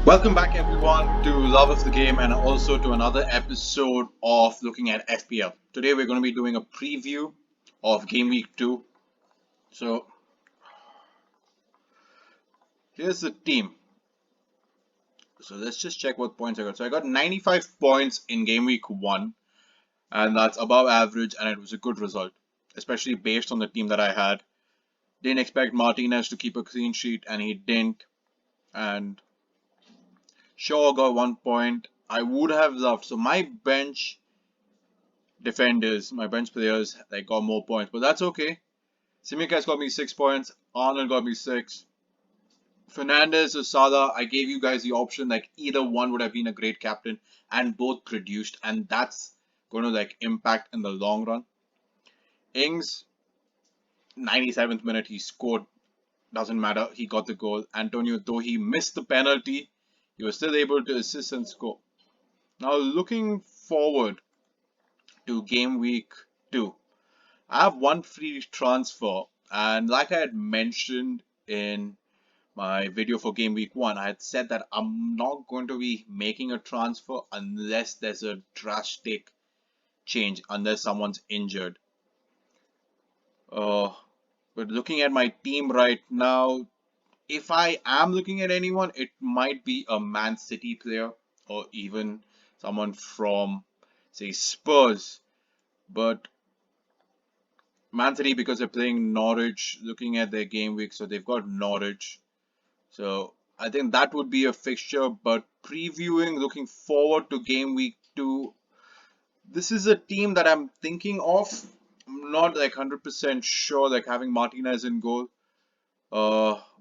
Welcome back everyone to Love of the Game and also to another episode of looking at FPL. Today we're going to be doing a preview of Game Week 2. So here's the team. So let's just check what points I got. So I got 95 points in Game Week 1 and that's above average and it was a good result, especially based on the team that I had. Didn't expect Martinez to keep a clean sheet and he didn't. And Shaw got 1 point. I would have loved. So my bench defenders, my bench players, they got more points, but that's okay. Simicast got me 6 points. Arnold got me 6. Fernandez or Salah, I gave you guys the option, like either one would have been a great captain, and both produced, and that's going to like impact in the long run. Ings, 97th minute, he scored. Doesn't matter, he got the goal. Antonio, though he missed the penalty, he was still able to assist and score. Now looking forward to game week 2. I have one free transfer, and like I had mentioned in my video for game week 1, I had said that I'm not going to be making a transfer unless there's a drastic change, unless someone's injured. But looking at my team right now, if I am looking at anyone, it might be a Man City player or even someone from, say, Spurs. But Man City, because they're playing Norwich, looking at their game week, so they've got Norwich. So I think that would be a fixture. But previewing, looking forward to game week 2, this is a team that I'm thinking of. I'm not like 100% sure, like having Martinez in goal.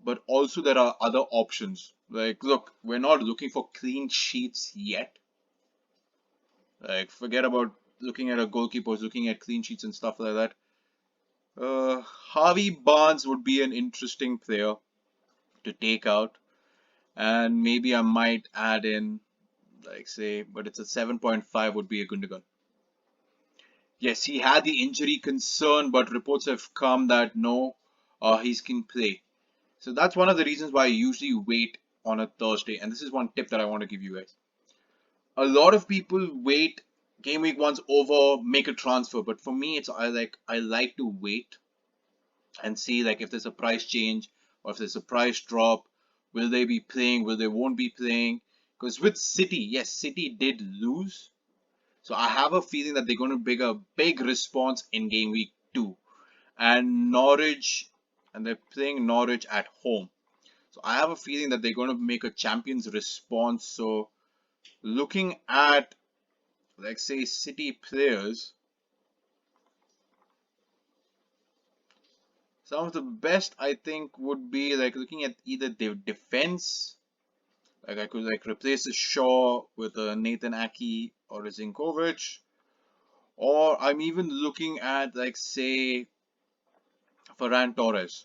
But also there are other options. Like, look, we're not looking for clean sheets yet. Like, forget about looking at a goalkeepers, looking at clean sheets and stuff like that. Harvey Barnes would be an interesting player to take out, and maybe I might add in, like, say, but it's a 7.5 would be a Gundogan. Yes, he had the injury concern, but reports have come that no, he can play. So that's one of the reasons why I usually wait on a Thursday, and this is one tip that I want to give you guys. A lot of people wait game week one's over, make a transfer, but for me, I like to wait and see like if there's a price change or if there's a price drop. Will they be playing? Will they won't be playing? Because with City, yes, City did lose, so I have a feeling that they're going to bring a big response in game week 2. And Norwich, and they're playing Norwich at home. So I have a feeling that they're going to make a champions response. So looking at, like say, City players, some of the best I think would be like looking at either their defense. Like I could like replace a Shaw with a Nathan Aki or a Zinkovic. Or I'm even looking at like say Ferran Torres.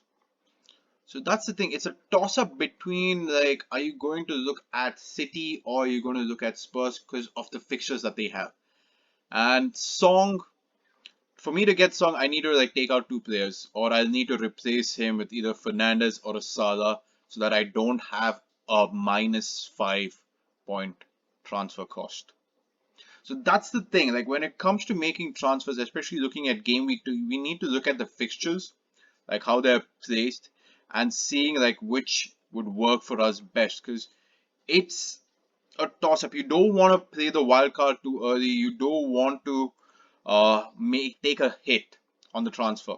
So that's the thing. It's a toss up between like, are you going to look at City or are you going to look at Spurs because of the fixtures that they have? And Song, for me to get Song, I need to like take out 2 players or I'll need to replace him with either Fernandez or a Salah so that I don't have a -5 point transfer cost. So that's the thing. Like when it comes to making transfers, especially looking at game week 2, we need to look at the fixtures, like how they're placed, and seeing like which would work for us best. Because it's a toss up. You don't want to play the wild card too early. You don't want to take a hit on the transfer.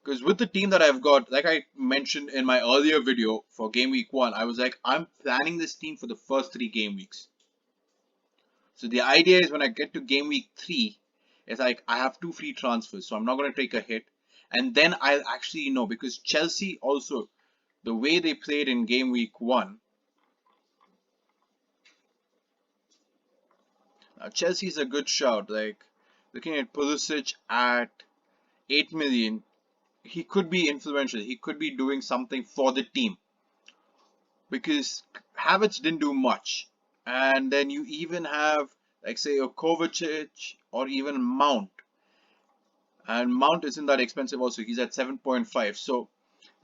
Because with the team that I've got, like I mentioned in my earlier video for game week 1, I was like, I'm planning this team for the first 3 game weeks. So the idea is when I get to game week 3, it's like I have 2 free transfers, so I'm not going to take a hit. And then I'll actually know, because Chelsea also, the way they played in game week 1, now Chelsea's a good shout. Like looking at Pulisic at 8 million, he could be influential. He could be doing something for the team because Havertz didn't do much. And then you even have, like say, a Kovacic or even Mount. And Mount isn't that expensive also. He's at 7.5. So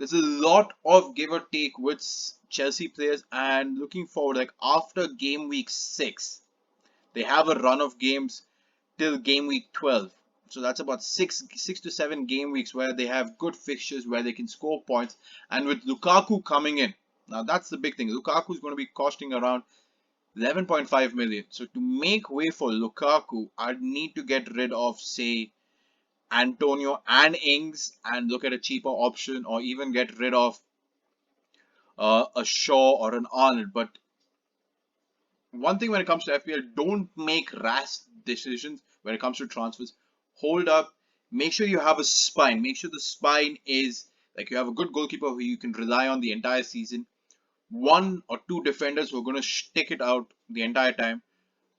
there's a lot of give or take with Chelsea players, and looking forward, like after game week 6, they have a run of games till game week 12. So that's about six to seven game weeks where they have good fixtures where they can score points. And with Lukaku coming in, now that's the big thing. Lukaku is going to be costing around 11.5 million. So to make way for Lukaku, I'd need to get rid of, say, Antonio and Ings and look at a cheaper option, or even get rid of a Shaw or an Arnold. But one thing when it comes to FPL, don't make rash decisions when it comes to transfers. Hold up, make sure you have a spine. Make sure the spine is like you have a good goalkeeper who you can rely on the entire season. One or two defenders who are going to stick it out the entire time.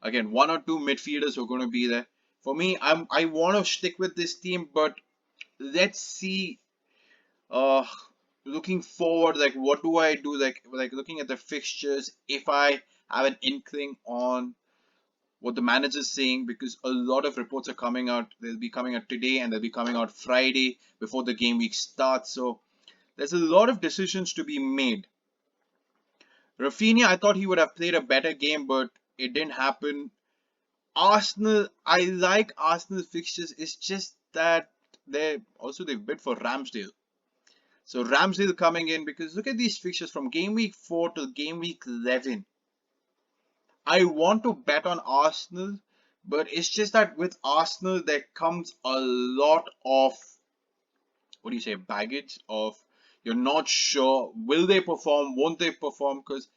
Again, one or two midfielders who are going to be there. For me, I want to stick with this team, but let's see. Uh, Looking forward, like what do I do? Like looking at the fixtures, if I have an inkling on what the manager's saying, because a lot of reports are coming out. They'll be coming out today and they'll be coming out Friday before the game week starts. So there's a lot of decisions to be made. Rafinha, I thought he would have played a better game, but it didn't happen. Arsenal, I like Arsenal fixtures. It's just that they've bid for Ramsdale. So Ramsdale coming in, because look at these fixtures from game week 4 to game week 11. I want to bet on Arsenal, but it's just that with Arsenal there comes a lot of, what do you say, baggage of, you're not sure will they perform, won't they perform, because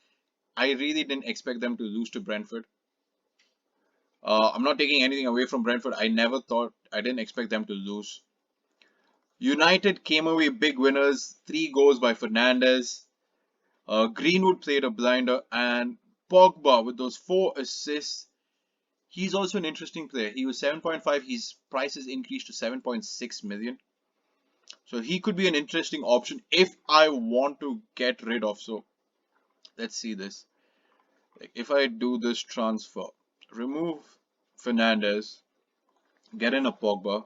I really didn't expect them to lose to Brentford. I'm not taking anything away from Brentford. I didn't expect them to lose. United came away big winners, 3 goals by Fernandes. Greenwood played a blinder, and Pogba with those 4 assists. He's also an interesting player. He was 7.5. His price is increased to 7.6 million. So he could be an interesting option if I want to get rid of. So let's see this. Like if I do this transfer, remove Fernandes, get in a Pogba.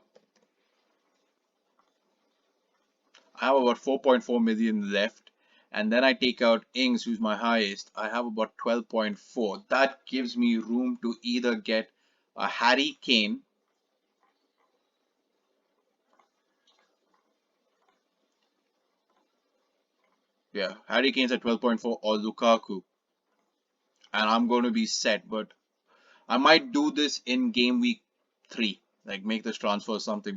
I have about 4.4 million left. And then I take out Ings, who's my highest. I have about 12.4. That gives me room to either get a Harry Kane. Yeah, Harry Kane's at 12.4 or Lukaku. And I'm going to be set. But I might do this in game week 3. Like make this transfer or something.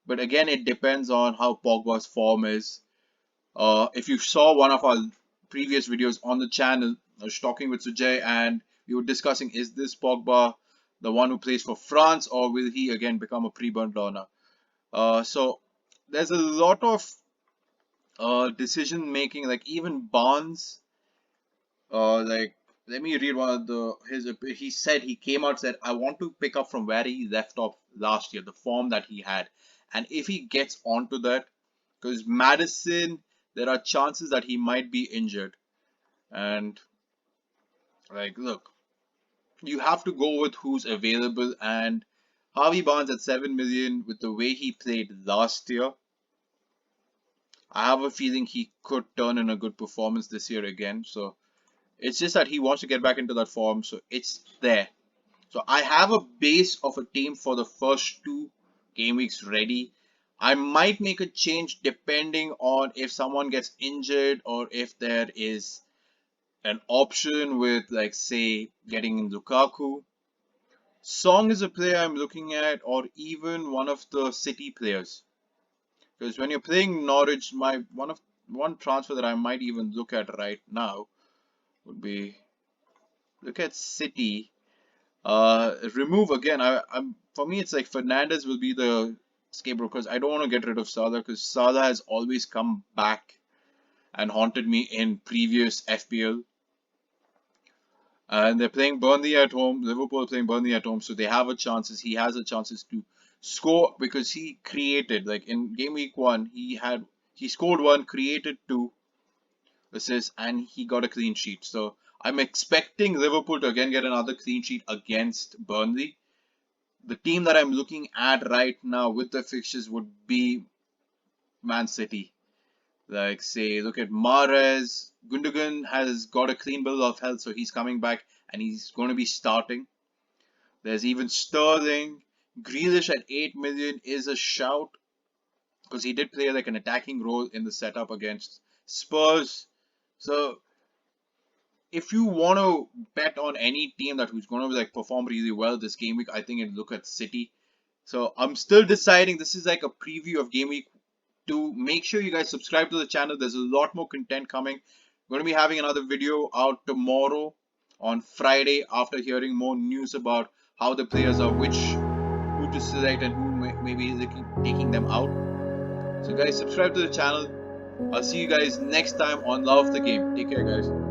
But again, it depends on how Pogba's form is. If you saw one of our previous videos on the channel, I was talking with Sujay and we were discussing, is this Pogba the one who plays for France, or will he again become a pre-burnt donor? So there's a lot of decision making, like even Barnes, like let me read one of he said, he came out, said, I want to pick up from where he left off last year, the form that he had. And if he gets onto that, because Madison, there are chances that he might be injured. And like, look, you have to go with who's available. And Harvey Barnes at 7 million, with the way he played last year, I have a feeling he could turn in a good performance this year again. So it's just that he wants to get back into that form. So it's there. So I have a base of a team for the first 2 game weeks ready. I might make a change depending on if someone gets injured, or if there is an option with, like, say, getting in Lukaku. Song is a player I'm looking at, or even one of the City players. Because when you're playing Norwich, one transfer that I might even look at right now would be, look at City. Remove again. For me, it's like Fernandes will be the scapegoat, because I don't want to get rid of Salah, because Salah has always come back and haunted me in previous FPL. And they're playing Burnley at home. Liverpool playing Burnley at home, so they have a chances. He has a chances to score, because he created, like in game week 1, he scored 1, created 2 assists, and he got a clean sheet. So I'm expecting Liverpool to again get another clean sheet against Burnley. The team that I'm looking at right now with the fixtures would be Man City. Like, say, look at Mahrez. Gundogan has got a clean bill of health, so he's coming back and he's going to be starting. There's even Sterling. Grealish at 8 million is a shout because he did play like an attacking role in the setup against Spurs. So if you want to bet on any team that who's going to like perform really well this game week, I think you'd look at City. So I'm still deciding. This is like a preview of game week 2. Make sure you guys subscribe to the channel. There's a lot more content coming. Going to be having another video out tomorrow on Friday after hearing more news about how the players are, who to select and who may be taking them out. So guys, subscribe to the channel. I'll see you guys next time on Love of the Game. Take care, guys.